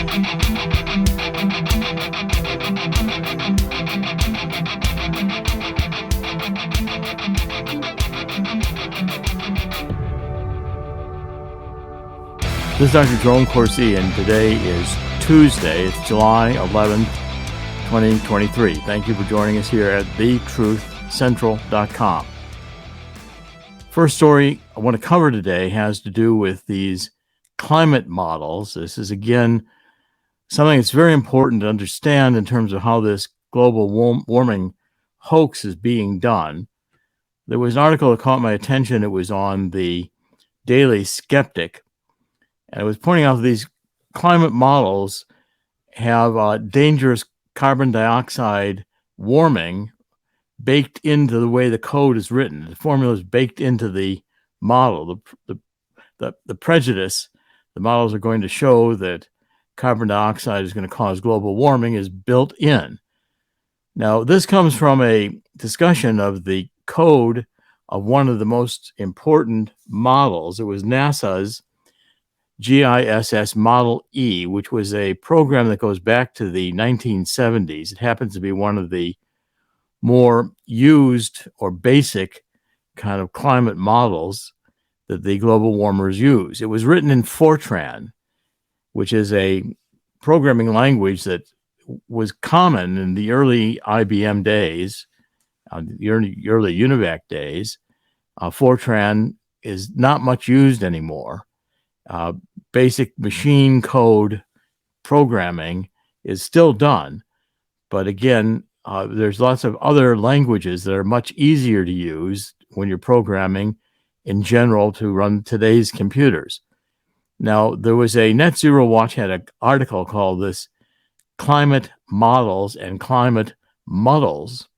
This is Dr. Jerome Corsi, and today is Tuesday. It's July 11th, 2023. Thank you for joining us here at thetruthcentral.com. First story I want to cover today has to do with these climate models. This is, again, something that's very important to understand in terms of how this global warming hoax is being done. There was an article that caught my attention. It was on the Daily Skeptic, and it was pointing out that these climate models have dangerous carbon dioxide warming baked into the way the code is written. The formula is baked into the model. The prejudice, the models are going to show that carbon dioxide is going to cause global warming, is built in. Now, this comes from a discussion of the code of one of the most important models. It was NASA's GISS Model E, which was a program that goes back to the 1970s. It happens to be one of the more used or basic kind of climate models that the global warmers use. It was written in Fortran, which is a programming language that was common in the early IBM days, the early UNIVAC days. Fortran is not much used anymore. Basic machine code programming is still done, but again, there's lots of other languages that are much easier to use when you're programming in general to run today's computers. Now, there was a Net Zero Watch had an article called this Climate Models and Climate Muddles.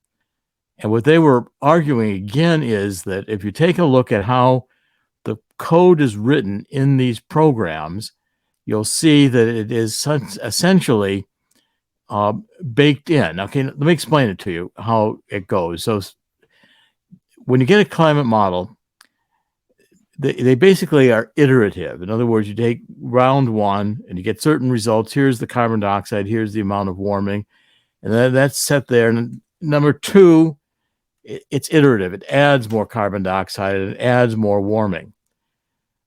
And what they were arguing again is that if you take a look at how the code is written in these programs, you'll see that it is essentially baked in. Okay, let me explain it to you how it goes. So when you get a climate model, they basically are iterative. In other words, you take round one and you get certain results. Here's the carbon dioxide, here's the amount of warming, and then that's set there. And number two, it's iterative. It adds more carbon dioxide and it adds more warming.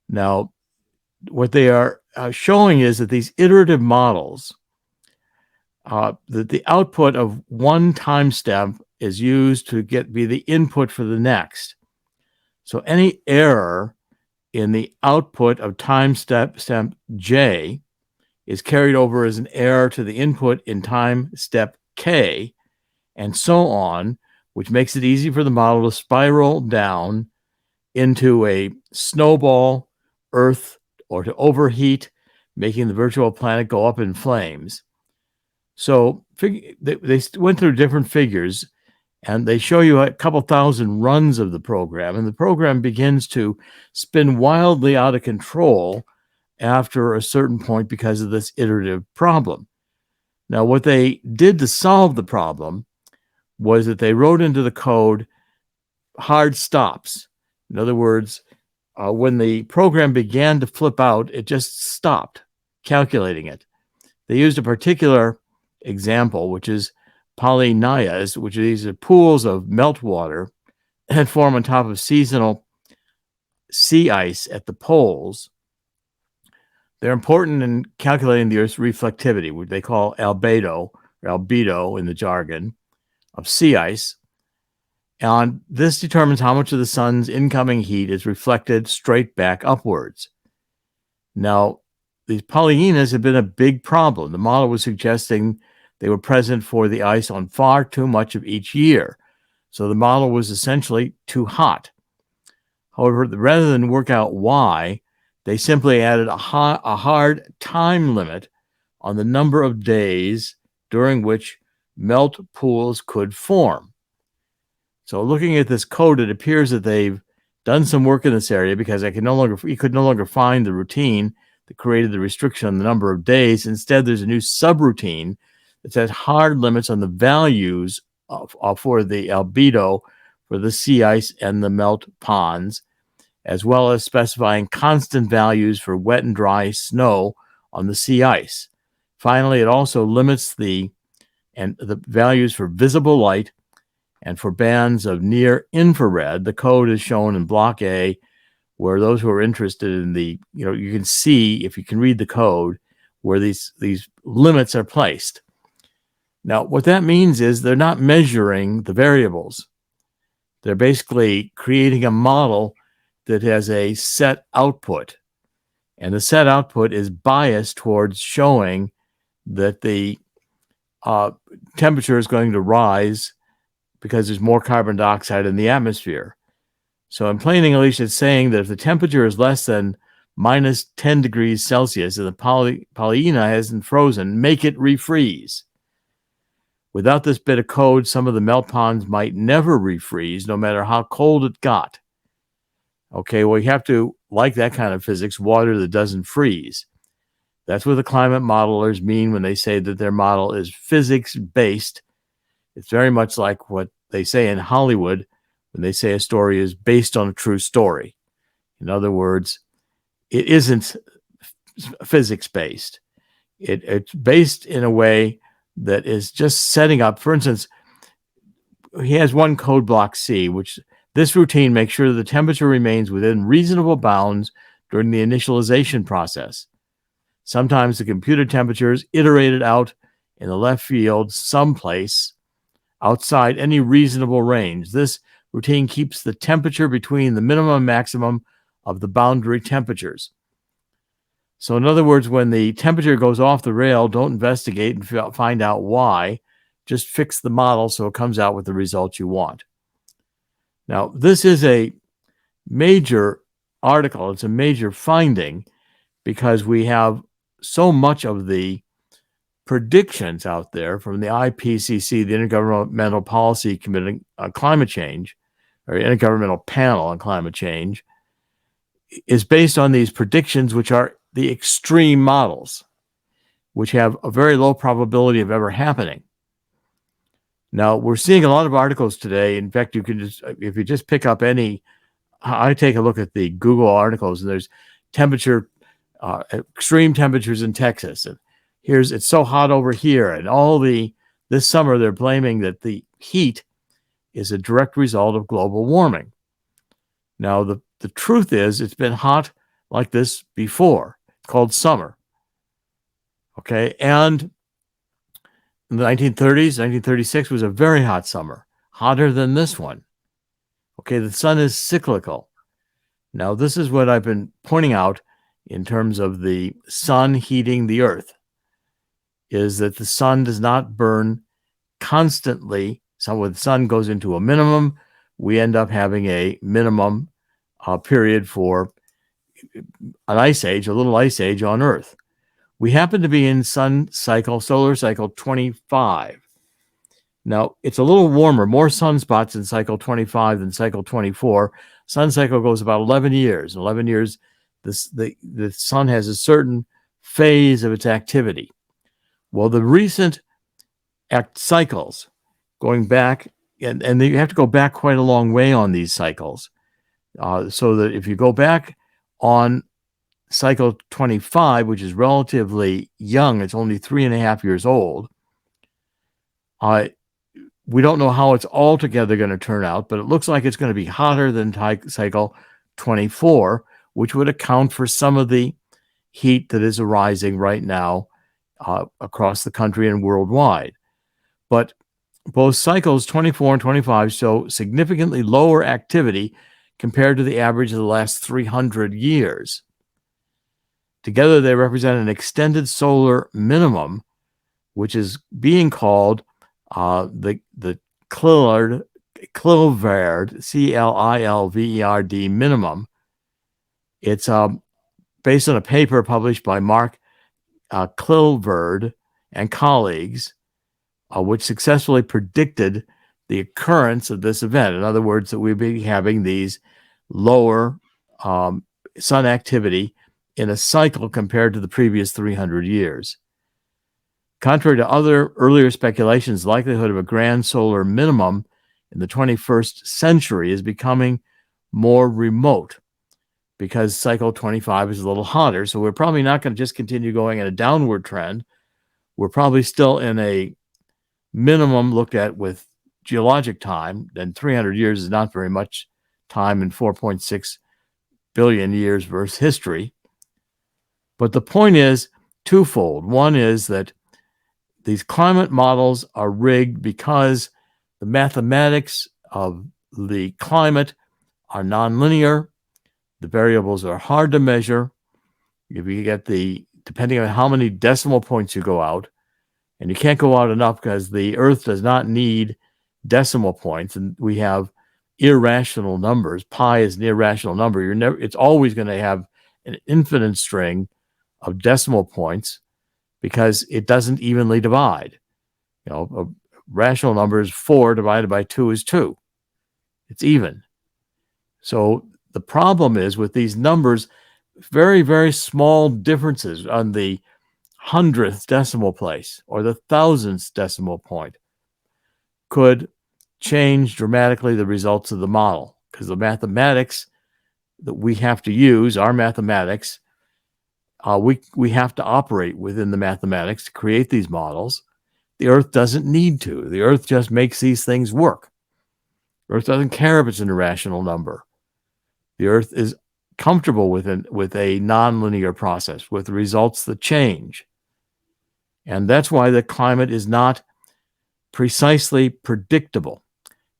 Now, what they are showing is that these iterative models, that the output of one time step is used to be the input for the next. So any error in the output of time step J is carried over as an error to the input in time step K, and so on, which makes it easy for the model to spiral down into a snowball Earth or to making the virtual planet go up in flames. So they went through different figures, and they show you a couple thousand runs of the program, and the program begins to spin wildly out of control after a certain point because of this iterative problem. Now, what they did to solve the problem was that they wrote into the code hard stops. In other words, when the program began to flip out, it just stopped calculating it. They used a particular example, which is polynyas, which are these pools of meltwater that form on top of seasonal sea ice at the poles. They're important in calculating the Earth's reflectivity, which they call albedo, or albedo in the jargon, of sea ice. And this determines how much of the sun's incoming heat is reflected straight back upwards. Now, these polynyas have been a big problem. The model was suggesting they were present for the ice on far too much of each year. So the model was essentially too hot. However, rather than work out why, they simply added a hard time limit on the number of days during which melt pools could form. So looking at this code, it appears that they've done some work in this area because you could no longer find the routine that created the restriction on the number of days. Instead, there's a new subroutine that has hard limits on the values for the albedo for the sea ice and the melt ponds, as well as specifying constant values for wet and dry snow on the sea ice. Finally, it also limits the values for visible light and for bands of near infrared. The code is shown in block A, where those who are interested in you can see, if you can read the code, where these limits are placed. Now, what that means is they're not measuring the variables. They're basically creating a model that has a set output. And the set output is biased towards showing that the temperature is going to rise because there's more carbon dioxide in the atmosphere. So in plain English, it's saying that if the temperature is less than minus 10 degrees Celsius and the polyena hasn't frozen, make it refreeze. Without this bit of code, some of the melt ponds might never refreeze, no matter how cold it got. Okay, well, you have to, like that kind of physics, water that doesn't freeze. That's what the climate modelers mean when they say that their model is physics-based. It's very much like what they say in Hollywood when they say a story is based on a true story. In other words, it isn't physics-based. It's based in a way that is just setting up. For instance, he has one code block C, which this routine makes sure that the temperature remains within reasonable bounds during the initialization process. Sometimes the computed temperature is iterated out in the left field someplace outside any reasonable range. This routine keeps the temperature between the minimum and maximum of the boundary temperatures. So in other words, when the temperature goes off the rail, don't investigate and find out why. Just fix the model so it comes out with the results you want. Now, this is a major article. It's a major finding because we have so much of the predictions out there from the IPCC, the Intergovernmental Policy Committee on Climate Change, or Intergovernmental Panel on Climate Change, is based on these predictions, which are the extreme models, which have a very low probability of ever happening. Now, we're seeing a lot of articles today. In fact, you can just, if you just pick up any, I take a look at the Google articles, and there's extreme temperatures in Texas, and it's so hot over here, and this summer they're blaming that the heat is a direct result of global warming. Now, the truth is, it's been hot like this before. It's called summer. Okay, and in the 1930s, 1936 was a very hot summer, hotter than this one. Okay, the sun is cyclical. Now, this is what I've been pointing out in terms of the sun heating the earth, is that the sun does not burn constantly. So when the sun goes into a minimum, we end up having a minimum period for an ice age, a little ice age on Earth. We happen to be in solar cycle 25. Now, it's a little warmer, more sunspots in cycle 25 than cycle 24. Sun cycle goes about 11 years. In 11 years, the sun has a certain phase of its activity. Well, the recent cycles, going back, and you have to go back quite a long way on these cycles, so that if you go back on cycle 25, which is relatively young, it's only 3.5 years old, we don't know how it's altogether going to turn out, but it looks like it's going to be hotter than cycle 24, which would account for some of the heat that is arising right now across the country and worldwide. But both cycles 24 and 25 show significantly lower activity compared to the average of the last 300 years. Together, they represent an extended solar minimum, which is being called the Clilverd, CLILVERD minimum. It's based on a paper published by Mark Clilverd and colleagues, which successfully predicted the occurrence of this event. In other words, that we'd be having these lower sun activity in a cycle compared to the previous 300 years. Contrary to other earlier speculations, the likelihood of a grand solar minimum in the 21st century is becoming more remote because cycle 25 is a little hotter. So we're probably not going to just continue going in a downward trend. we're probably still in a minimum looked at with geologic time, then 300 years is not very much time in 4.6 billion years versus history. But the point is twofold. One is that these climate models are rigged because the mathematics of the climate are nonlinear. The variables are hard to measure. If you get depending on how many decimal points you go out, and you can't go out enough because the Earth does not need decimal points, and we have irrational numbers. Pi is an irrational number. It's always going to have an infinite string of decimal points because it doesn't evenly divide. A rational number is 4 divided by 2 is 2. It's even. So the problem is with these numbers, very, very small differences on the 100th decimal place or the 1000th decimal point could change dramatically the results of the model, because the mathematics that we have to use, our mathematics, we have to operate within the mathematics to create these models. The Earth doesn't need to. The Earth just makes these things work. The Earth doesn't care if it's an irrational number. The Earth is comfortable with a nonlinear process, with results that change. And that's why the climate is not precisely predictable.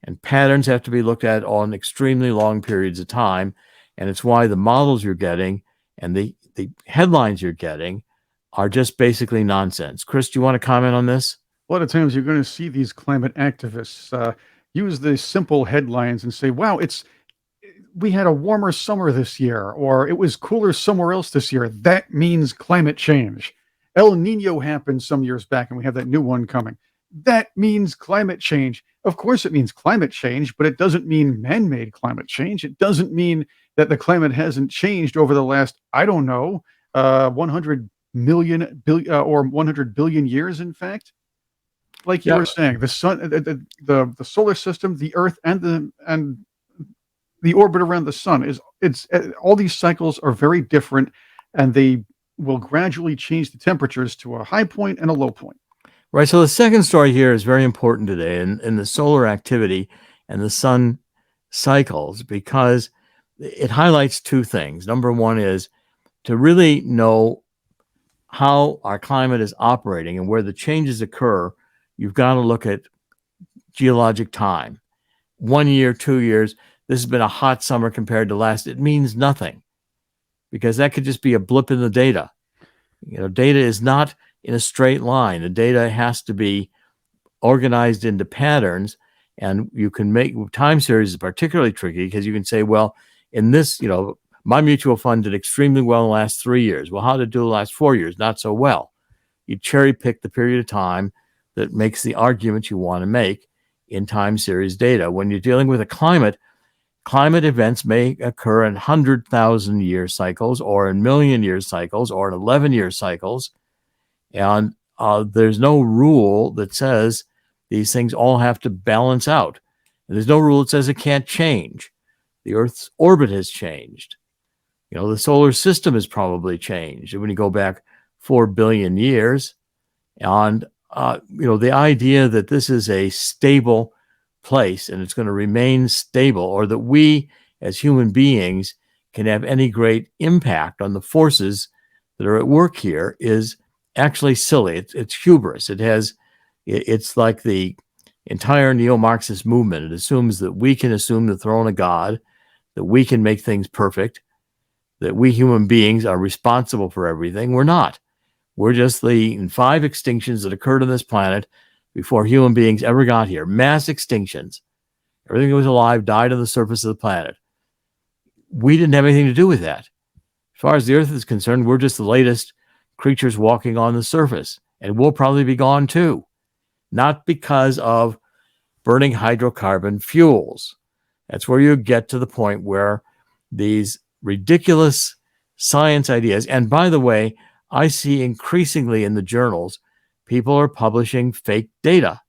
And patterns have to be looked at on extremely long periods of time. And it's why the models you're getting and the headlines you're getting are just basically nonsense. Chris, do you want to comment on this? A lot of times you're going to see these climate activists use the simple headlines and say, wow, we had a warmer summer this year, or it was cooler somewhere else this year. That means climate change. El Nino happened some years back, and we have that new one coming. That means climate change. Of course it means climate change, but it doesn't mean man-made climate change. It doesn't mean that the climate hasn't changed over the last, 100 million or 100 billion years, in fact. Like you were saying, the sun, the solar system, the Earth, and the orbit around the sun all these cycles are very different, and they will gradually change the temperatures to a high point and a low point. Right. So the second story here is very important today in the solar activity and the sun cycles, because it highlights two things. Number one is to really know how our climate is operating and where the changes occur. You've got to look at geologic time. 1 year, 2 years. This has been a hot summer compared to last. It means nothing, because that could just be a blip in the data. Data is not in a straight line. The data has to be organized into patterns, and you can make time series is particularly tricky because you can say, well, in this, my mutual fund did extremely well in the last 3 years. Well, how did it do the last 4 years? Not so well. You cherry pick the period of time that makes the argument you want to make in time series data. When you're dealing with a climate events may occur in 100,000 year cycles, or in million year cycles, or in 11 year cycles. And there's no rule that says these things all have to balance out. And there's no rule that says it can't change. The Earth's orbit has changed. The solar system has probably changed when you go back 4 billion years. And, the idea that this is a stable place and it's going to remain stable, or that we as human beings can have any great impact on the forces that are at work here, is actually silly. It's hubris. It's like the entire neo-Marxist movement. It assumes that we can assume the throne of God, that we can make things perfect, that we human beings are responsible for everything. We're not. We're just in 5 extinctions that occurred on this planet before human beings ever got here. Mass extinctions. Everything that was alive died on the surface of the planet. We didn't have anything to do with that. As far as the Earth is concerned, we're just the latest creatures walking on the surface, and we'll probably be gone too. Not because of burning hydrocarbon fuels. That's where you get to the point where these ridiculous science ideas, and by the way, I see increasingly in the journals, people are publishing fake data,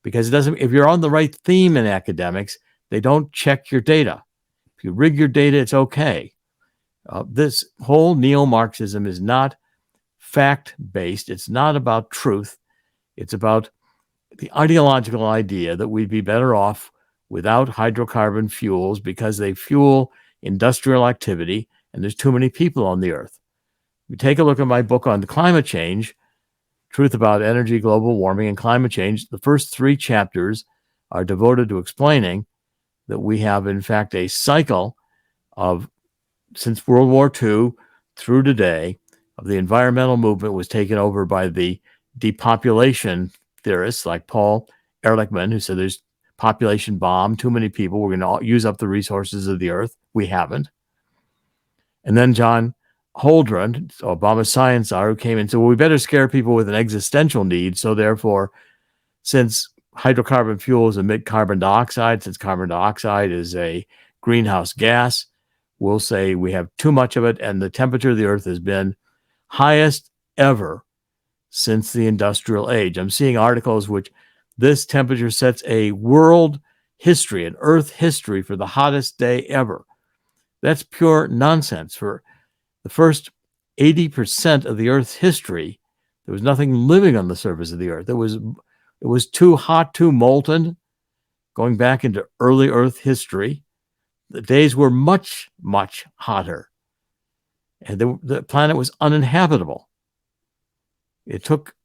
because if you're on the right theme in academics, they don't check your data. If you rig your data, it's okay. This whole neo-Marxism is not fact-based. It's not about truth. It's about the ideological idea that we'd be better off without hydrocarbon fuels because they fuel industrial activity and there's too many people on the earth. If you take a look at my book on climate change, Truth About Energy, Global Warming, and Climate Change, the first 3 chapters are devoted to explaining that we have, in fact, a cycle of, since World War II through today, of the environmental movement was taken over by the depopulation theorists like Paul Ehrlichman, who said there's population bomb, too many people, we're going to use up the resources of the earth. We haven't. And then John Holdren, Obama's science czar, who came in and said, well, we better scare people with an existential need. So therefore, since hydrocarbon fuels emit carbon dioxide, since carbon dioxide is a greenhouse gas, we'll say we have too much of it, and the temperature of the earth has been highest ever since the industrial age. I'm seeing articles which this temperature sets a world history, an earth history for the hottest day ever. That's pure nonsense. For the first 80% of the earth's history, there was nothing living on the surface of the earth. It was too hot, too molten, going back into early earth history. The days were much, much hotter. And the planet was uninhabitable. It took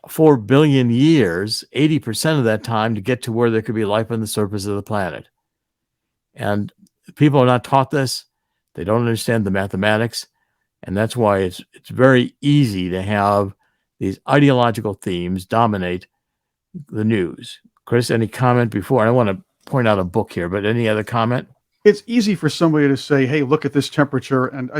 4 billion years, 80% of that time, to get to where there could be life on the surface of the planet. And people are not taught this. They don't understand the mathematics. And that's why it's very easy to have these ideological themes dominate the news. Chris, any comment before? I don't want to point out a book here, but any other comment? It's easy for somebody to say, hey, look at this temperature. And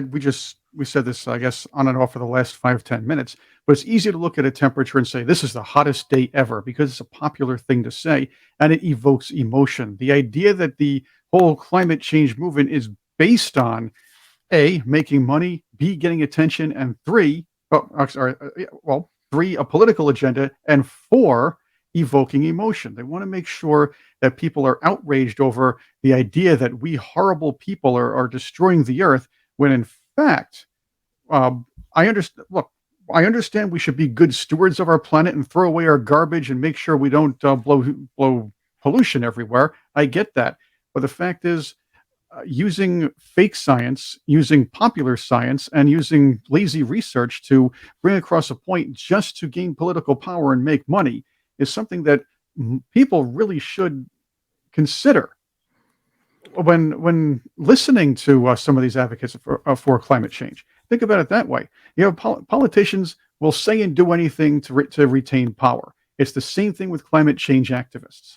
we said this, I guess, on and off for the last 5-10 minutes, but it's easy to look at a temperature and say, this is the hottest day ever, because it's a popular thing to say, and it evokes emotion. The idea that the whole climate change movement is based on A, making money, B, getting attention, and 3, a political agenda, and 4, evoking emotion. They want to make sure that people are outraged over the idea that we horrible people are destroying the earth, when in fact, I understand we should be good stewards of our planet and throw away our garbage and make sure we don't blow pollution everywhere. I get that. But the fact is, using fake science, using popular science, and using lazy research to bring across a point just to gain political power and make money is something that people really should consider when listening to some of these advocates for climate change. Think about it that way. Politicians will say and do anything to retain power. It's the same thing with climate change activists.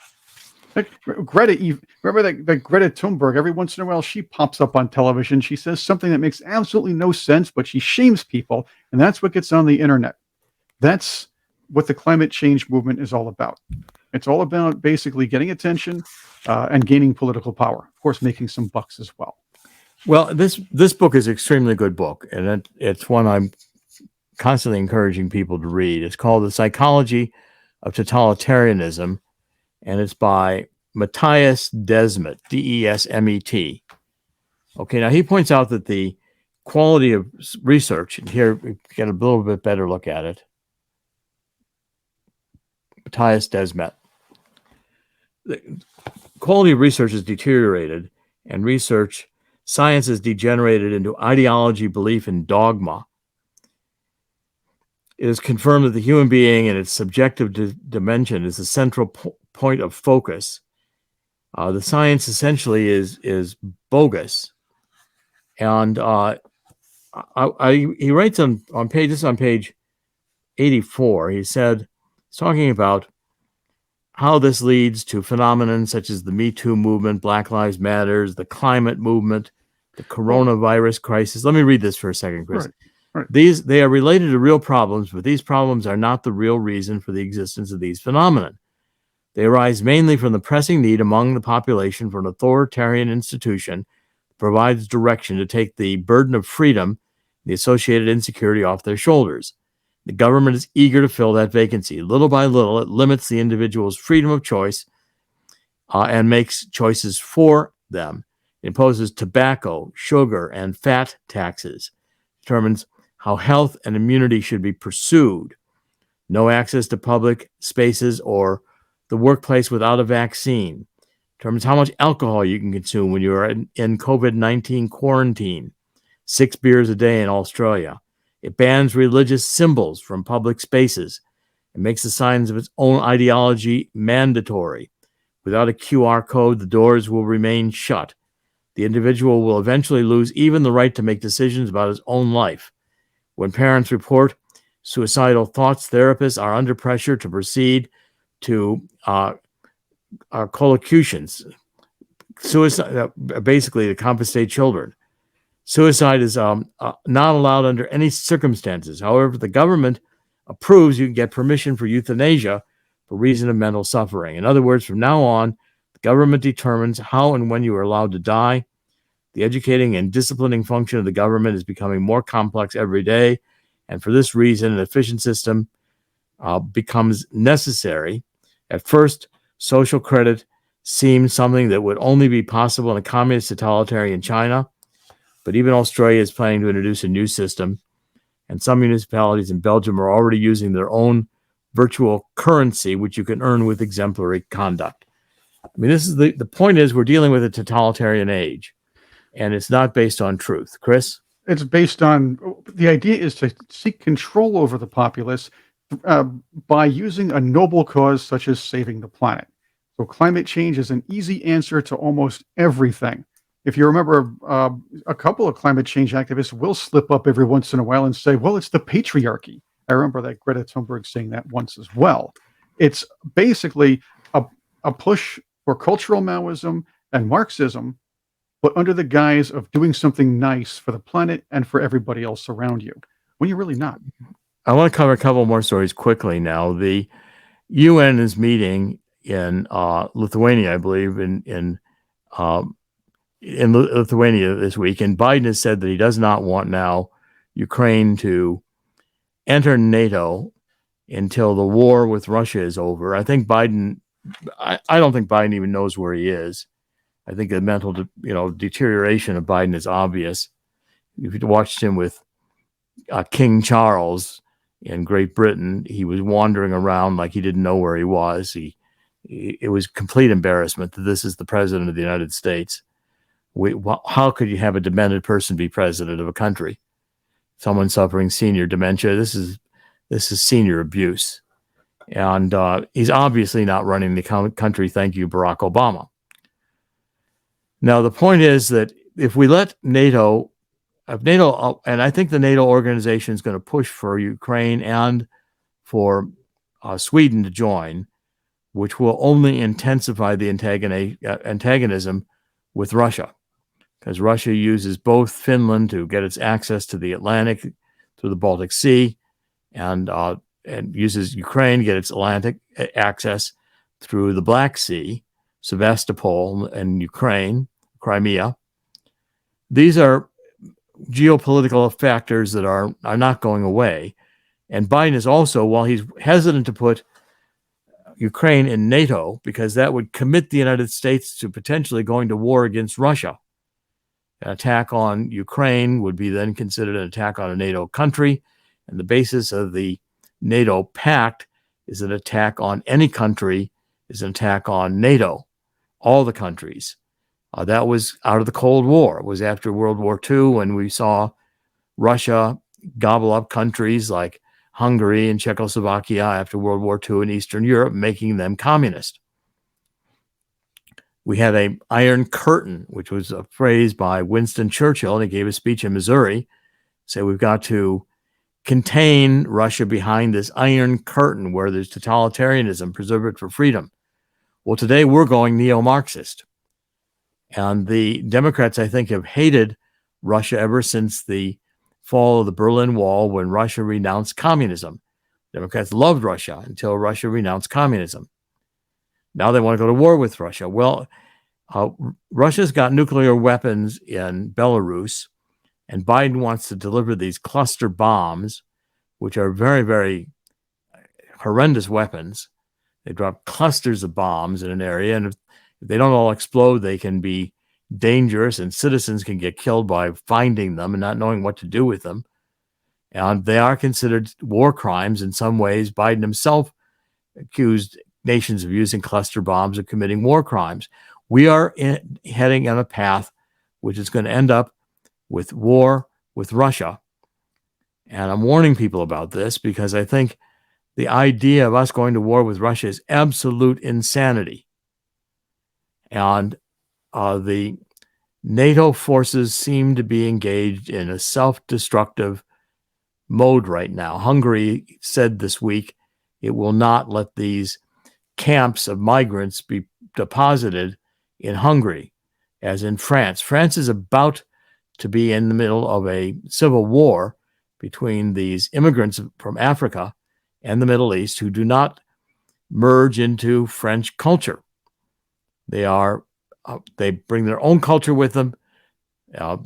Like remember that Greta Thunberg, every once in a while, she pops up on television. She says something that makes absolutely no sense, but she shames people, and that's what gets on the internet. That's what the climate change movement is all about. It's all about basically getting attention and gaining political power. Of course, making some bucks as well. Well, this book is an extremely good book, and it's one I'm constantly encouraging people to read. It's called The Psychology of Totalitarianism, and it's by Matthias Desmet, Desmet. Okay, now he points out that the quality of research, and here we get a little bit better look at it. Matthias Desmet. The quality of research is deteriorated, and science is degenerated into ideology, belief, and dogma. It is confirmed that the human being and its subjective dimension is the central point of focus. The science essentially is bogus. And he writes on page 84, he's talking about how this leads to phenomena such as the Me Too movement, Black Lives Matter, the climate movement, the coronavirus crisis. Let me read this for a second, Chris. Right. They are related to real problems, but these problems are not the real reason for the existence of these phenomena. They arise mainly from the pressing need among the population for an authoritarian institution that provides direction to take the burden of freedom, the associated insecurity off their shoulders. The government is eager to fill that vacancy. Little by little, it limits the individual's freedom of choice and makes choices for them. It imposes tobacco, sugar, and fat taxes. determines how health and immunity should be pursued. No access to public spaces or the workplace without a vaccine. Determines how much alcohol you can consume when you are in COVID-19 quarantine. 6 beers a day in Australia. It bans religious symbols from public spaces. It makes the signs of its own ideology mandatory. Without a QR code, the doors will remain shut. The individual will eventually lose even the right to make decisions about his own life. When parents report suicidal thoughts, therapists are under pressure to proceed to collocutions, suicide, basically to compensate children. Suicide is not allowed under any circumstances. However, if the government approves, you can get permission for euthanasia for reason of mental suffering. In other words, from now on, the government determines how and when you are allowed to die. The educating and disciplining function of the government is becoming more complex every day, and for this reason, an efficient system becomes necessary. At first, social credit seemed something that would only be possible in a communist totalitarian China, but even Australia is planning to introduce a new system, and some municipalities in Belgium are already using their own virtual currency, which you can earn with exemplary conduct. I mean, this is the point is we're dealing with a totalitarian age, and it's not based on truth. Chris? It's based on the idea is to seek control over the populace by using a noble cause such as saving the planet. So climate change is an easy answer to almost everything. If you remember, a couple of climate change activists will slip up every once in a while and say, well, it's the patriarchy. I remember that Greta Thunberg saying that once as well. It's basically a push for cultural Maoism and Marxism, but under the guise of doing something nice for the planet and for everybody else around you, when you're really not. I want to cover a couple more stories quickly now. The UN is meeting in Lithuania, I believe, in Lithuania this week, and Biden has said that he does not want now Ukraine to enter NATO until the war with Russia is over. I think Biden, I don't think Biden even knows where he is. I think the mental, deterioration of Biden is obvious. If you watched him with King Charles in Great Britain, he was wandering around like he didn't know where he was. It was complete embarrassment that this is the president of the United States. How could you have a demented person be president of a country? Someone suffering senior dementia. This is senior abuse, and he's obviously not running the country. Thank you, Barack Obama. Now the point is that if we let NATO, and I think the NATO organization is going to push for Ukraine and for Sweden to join, which will only intensify the antagonism with Russia, because Russia uses both Finland to get its access to the Atlantic through the Baltic Sea, and uses Ukraine to get its Atlantic access through the Black Sea, Sevastopol and Ukraine, Crimea. These are geopolitical factors that are not going away. And Biden is also, while he's hesitant to put Ukraine in NATO, because that would commit the United States to potentially going to war against Russia. An attack on Ukraine would be then considered an attack on a NATO country. And the basis of the NATO pact is an attack on any country is an attack on NATO, all the countries. That was out of the Cold War. It was after World War II when we saw Russia gobble up countries like Hungary and Czechoslovakia after World War II in Eastern Europe, making them communist. We had an Iron Curtain, which was a phrase by Winston Churchill, and he gave a speech in Missouri, say we've got to contain Russia behind this Iron Curtain where there's totalitarianism, preserve it for freedom. Well, today we're going neo-Marxist. And the Democrats, I think, have hated Russia ever since the fall of the Berlin Wall, when Russia renounced communism. Democrats loved Russia until Russia renounced communism. Now they want to go to war with Russia. Well, Russia's got nuclear weapons in Belarus, and Biden wants to deliver these cluster bombs, which are very, very horrendous weapons. They drop clusters of bombs in an area, and if they don't all explode, they can be dangerous, and citizens can get killed by finding them and not knowing what to do with them. And they are considered war crimes in some ways. Biden himself accused nations of using cluster bombs or committing war crimes. We are heading on a path which is going to end up with war with Russia. And I'm warning people about this because I think the idea of us going to war with Russia is absolute insanity. And the NATO forces seem to be engaged in a self-destructive mode right now. Hungary said this week it will not let these camps of migrants be deposited in Hungary, as in France. France is about to be in the middle of a civil war between these immigrants from Africa and the Middle East who do not merge into French culture. They bring their own culture with them.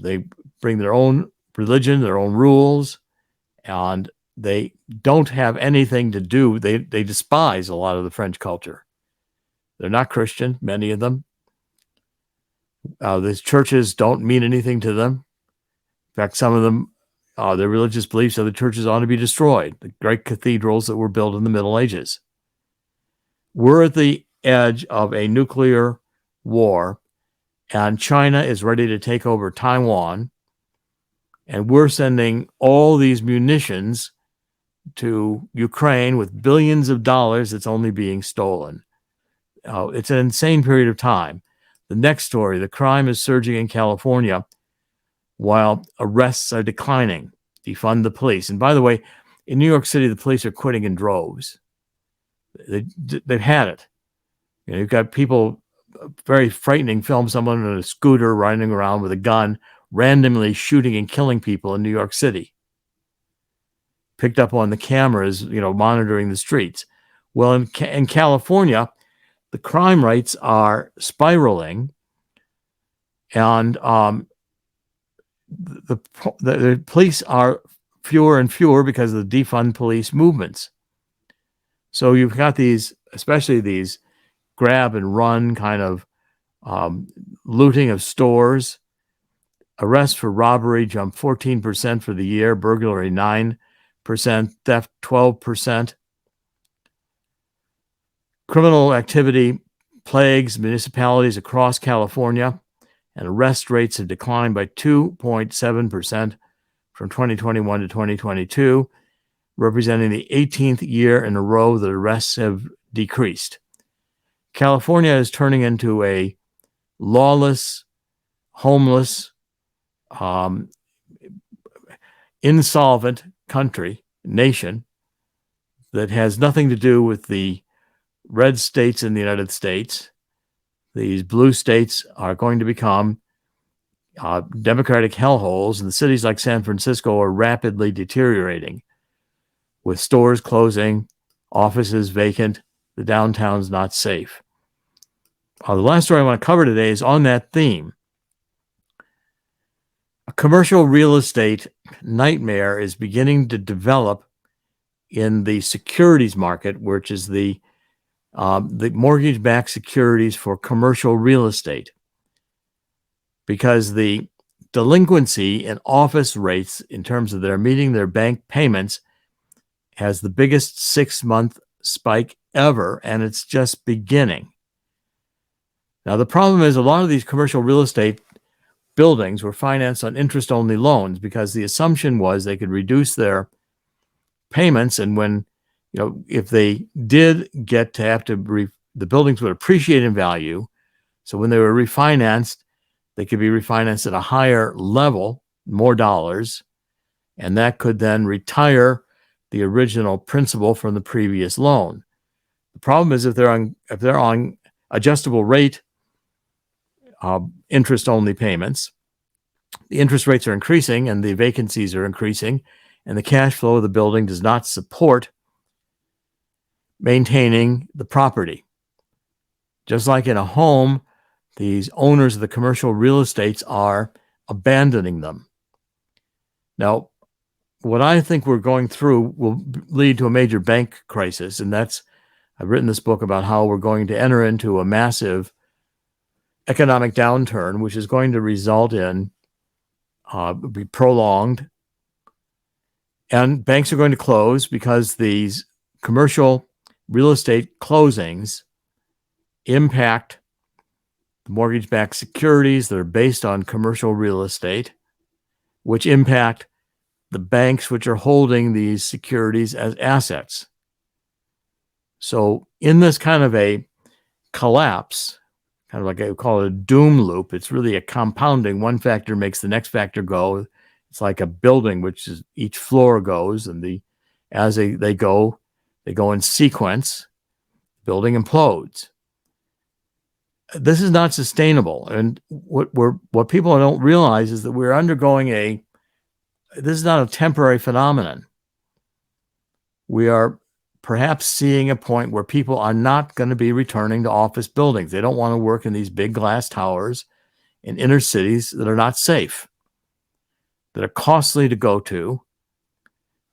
They bring their own religion, their own rules, and they don't have anything to do. They despise a lot of the French culture. They're not Christian, many of them. The churches don't mean anything to them. In fact, some of them, their religious beliefs are the churches ought to be destroyed, the great cathedrals that were built in the Middle Ages. We're at the edge of a nuclear war, and China is ready to take over Taiwan, and we're sending all these munitions to Ukraine with billions of dollars that's only being stolen. It's an insane period of time. The next story, the crime is surging in California while arrests are declining. Defund the police. And by the way, in New York City, the police are quitting in droves. They've had it. You've got people, very frightening film, someone on a scooter riding around with a gun, randomly shooting and killing people in New York City. Picked up on the cameras, monitoring the streets. Well, in California, the crime rates are spiraling, and the police are fewer and fewer because of the defund police movements. So you've got these, especially these grab and run kind of looting of stores. Arrests for robbery jumped 14% for the year, burglary 9%, theft 12%. Criminal activity plagues municipalities across California, and arrest rates have declined by 2.7% from 2021 to 2022, representing the 18th year in a row that arrests have decreased. California is turning into a lawless, homeless, insolvent nation that has nothing to do with the red states in the United States. These blue states are going to become democratic hellholes, and the cities like San Francisco are rapidly deteriorating, with stores closing, offices vacant, the downtown's not safe. The last story I want to cover today is on that theme. A commercial real estate nightmare is beginning to develop in the securities market, which is the mortgage-backed securities for commercial real estate, because the delinquency in office rates in terms of their meeting their bank payments has the biggest 6-month spike ever, and it's just beginning. Now, the problem is a lot of these commercial real estate buildings were financed on interest-only loans because the assumption was they could reduce their payments, and when if they did get to have to, the buildings would appreciate in value. So when they were refinanced, they could be refinanced at a higher level, more dollars, and that could then retire the original principal from the previous loan. The problem is if they're on adjustable rate interest-only payments, the interest rates are increasing and the vacancies are increasing, and the cash flow of the building does not support maintaining the property. Just like in a home, these owners of the commercial real estates are abandoning them. Now, what I think we're going through will lead to a major bank crisis, and I've written this book about how we're going to enter into a massive economic downturn, which is going to result in be prolonged, And banks are going to close because these commercial real estate closings impact the mortgage-backed securities that are based on commercial real estate, which impact the banks which are holding these securities as assets. So in this kind of a collapse, kind of like I call it a doom loop, it's really a compounding. One factor makes the next factor go. It's like a building, which is each floor goes, and as they go in sequence. Building implodes. This is not sustainable, and what people don't realize is that we're undergoing this is not a temporary phenomenon. We are perhaps seeing a point where people are not going to be returning to office buildings. They don't want to work in these big glass towers in inner cities that are not safe, that are costly to go to.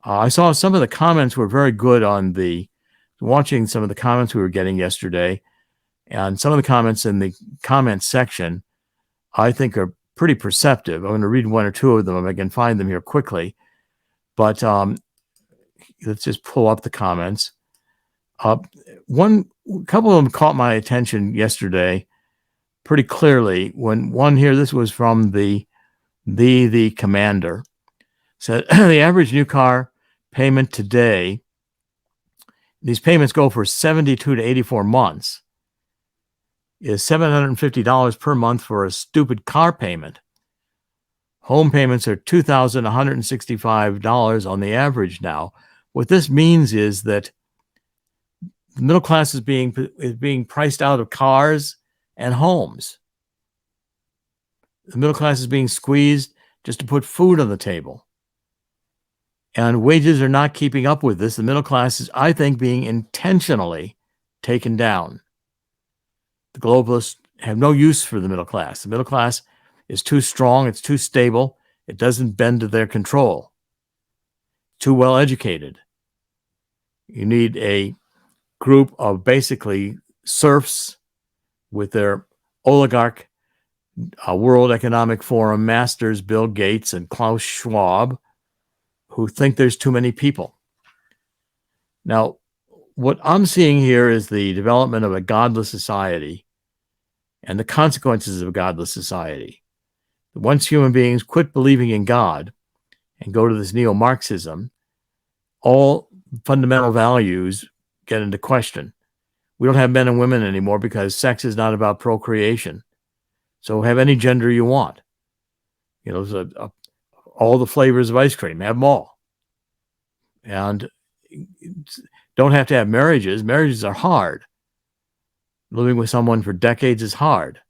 I saw some of the comments were very good watching some of the comments we were getting yesterday, and some of the comments in the comments section, I think, are pretty perceptive. I'm going to read one or two of them if I can find them here quickly. But let's just pull up the comments. A couple of them caught my attention yesterday pretty clearly. When one here, this was from the commander, said the average new car payment today, these payments go for 72 to 84 months, is $750 per month for a stupid car payment. Home payments are $2,165 on the average now. What this means is that the middle class is being priced out of cars and homes. The middle class is being squeezed just to put food on the table. And wages are not keeping up with this. The middle class is, I think, being intentionally taken down. The globalists have no use for the middle class. The middle class is too strong. It's too stable. It doesn't bend to their control. Too well educated. You need a group of basically serfs with their oligarch, World Economic Forum masters, Bill Gates and Klaus Schwab, who think there's too many people. Now, what I'm seeing here is the development of a godless society and the consequences of a godless society. Once human beings quit believing in God and go to this neo-Marxism, all fundamental values get into question. We don't have men and women anymore because sex is not about procreation. So have any gender you want. All the flavors of ice cream, have them all. And don't have to have marriages. Marriages are hard. Living with someone for decades is hard.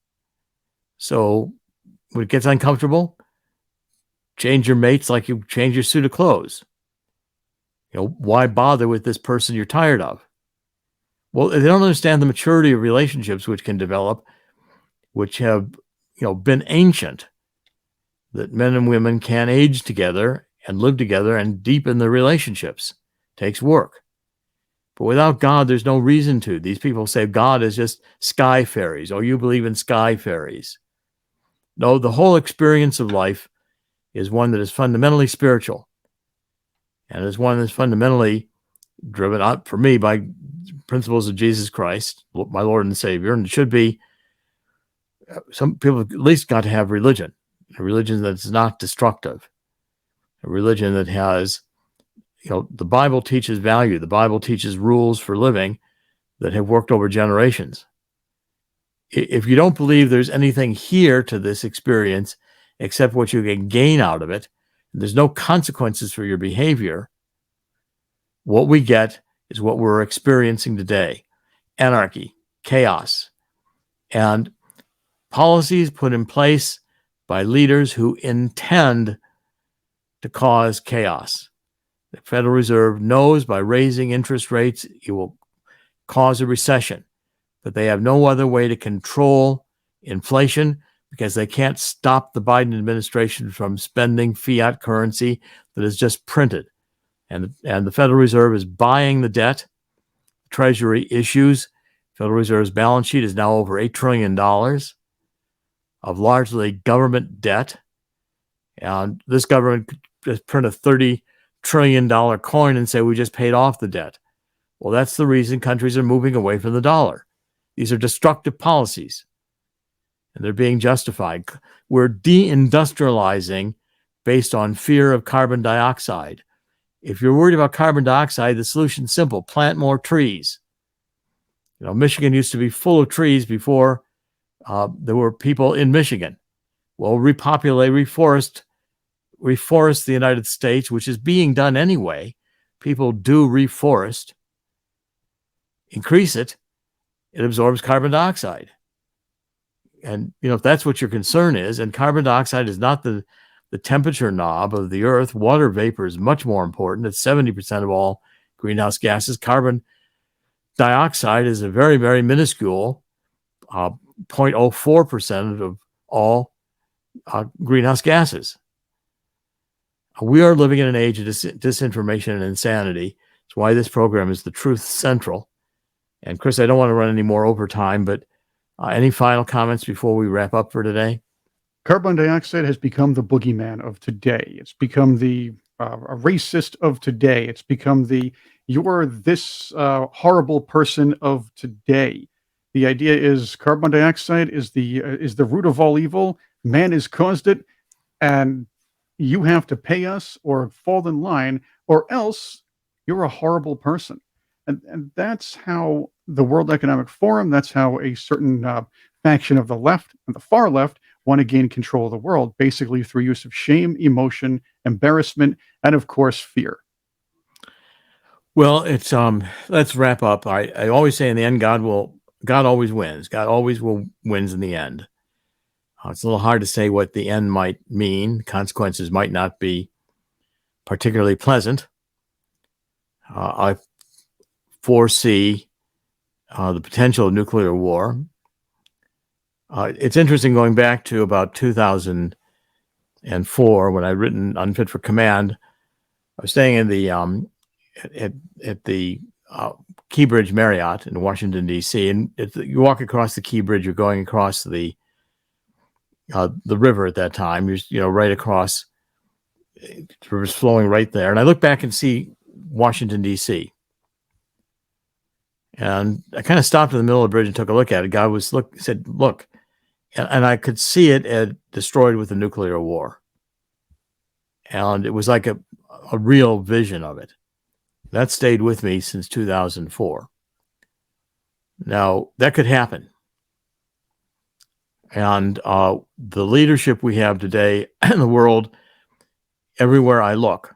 So when it gets uncomfortable, change your mates like you change your suit of clothes. Why bother with this person you're tired of? Well, they don't understand the maturity of relationships which can develop, which have, been ancient, that men and women can age together and live together and deepen their relationships. It takes work. But without God, there's no reason to. These people say God is just sky fairies. Oh, you believe in sky fairies. No, the whole experience of life is one that is fundamentally spiritual. And is one that's fundamentally driven out, for me, by principles of Jesus Christ, my Lord and Savior. And it should be, some people have at least got to have religion. A religion that's not destructive. A religion that has, the Bible teaches value. The Bible teaches rules for living that have worked over generations. If you don't believe there's anything here to this experience except what you can gain out of it, and there's no consequences for your behavior, what we get is what we're experiencing today. Anarchy, chaos, and policies put in place by leaders who intend to cause chaos. The Federal Reserve knows by raising interest rates, it will cause a recession, but they have no other way to control inflation because they can't stop the Biden administration from spending fiat currency that is just printed. And the Federal Reserve is buying the debt. Treasury issues. Federal Reserve's balance sheet is now over $8 trillion of largely government debt. And this government could just print a $30 trillion-dollar coin and say we just paid off the debt. Well, that's the reason countries are moving away from the dollar. These are destructive policies, and they're being justified. We're deindustrializing based on fear of carbon dioxide. If you're worried about carbon dioxide, the solution's simple: plant more trees. Michigan used to be full of trees before there were people in Michigan. Well, reforest the United States, which is being done anyway. People do reforest. Increase it, it absorbs carbon dioxide. And, if that's what your concern is, and carbon dioxide is not the temperature knob of the earth, water vapor is much more important. It's 70% of all greenhouse gases. Carbon dioxide is a very, very minuscule 0.04% of all greenhouse gases. We are living in an age of disinformation and insanity. That's why this program is the Truth Central. And Chris, I don't want to run any more overtime, but any final comments before we wrap up for today? Carbon dioxide has become the boogeyman of today. It's become the a racist of today. It's become the you're this horrible person of today. The idea is carbon dioxide is the root of all evil. Man has caused it, and you have to pay us or fall in line, or else you're a horrible person. And that's how the World Economic Forum, that's how a certain faction of the left and the far left want to gain control of the world, basically through use of shame, emotion, embarrassment, and of course, fear. Well, it's let's wrap up. I always say in the end, God always wins. God always wins in the end. It's a little hard to say what the end might mean. Consequences might not be particularly pleasant. I foresee the potential of nuclear war. It's interesting going back to about 2004 when I'd written Unfit for Command. I was staying in the at the Key Bridge Marriott in Washington, D.C. And you walk across the Key Bridge, you're going across the river at that time. You're right across. The river's flowing right there. And I look back and see Washington, D.C. And I kind of stopped in the middle of the bridge and took a look at it. God said, look. And I could see it destroyed with a nuclear war. And it was like a real vision of it. That stayed with me since 2004. Now, that could happen. And the leadership we have today in the world, everywhere I look,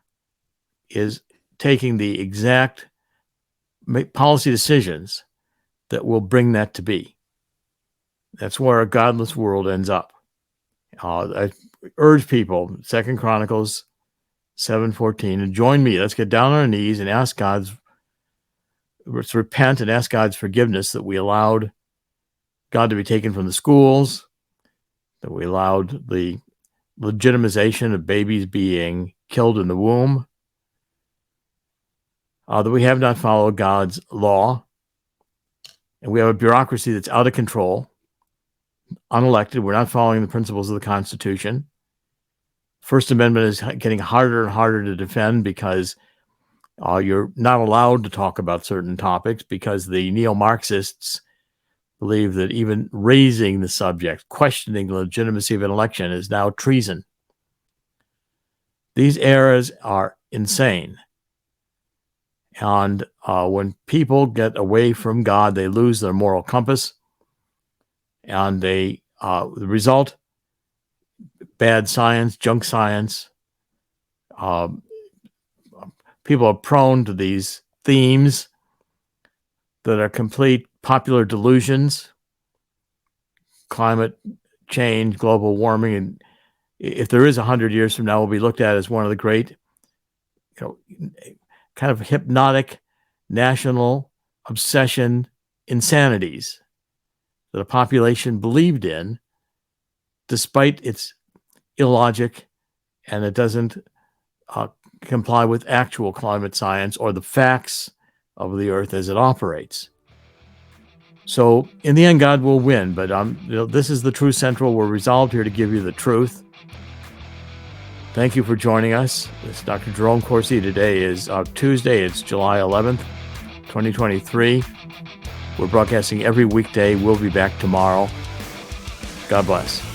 is taking the exact policy decisions that will bring that to be. That's where a godless world ends up. I urge people, 2 Chronicles 7:14, to join me. Let's get down on our knees and let's repent and ask God's forgiveness that we allowed God to be taken from the schools, that we allowed the legitimization of babies being killed in the womb, that we have not followed God's law, and we have a bureaucracy that's out of control, unelected. We're not following the principles of the Constitution. First Amendment is getting harder and harder to defend because you're not allowed to talk about certain topics because the neo-Marxists believe that even raising the subject, questioning the legitimacy of an election is now treason. These errors are insane. And when people get away from God, they lose their moral compass. And the result, bad science, junk science. People are prone to these themes that are complete popular delusions, climate change, global warming. And if there is 100 years from now, will be looked at as one of the great, kind of hypnotic national obsession insanities that a population believed in, despite its illogic, and it doesn't comply with actual climate science or the facts of the earth as it operates. So in the end, God will win, but this is the Truth Central. We're resolved here to give you the truth. Thank you for joining us. This is Dr. Jerome Corsi. Today is Tuesday. It's July 11th, 2023. We're broadcasting every weekday. We'll be back tomorrow. God bless.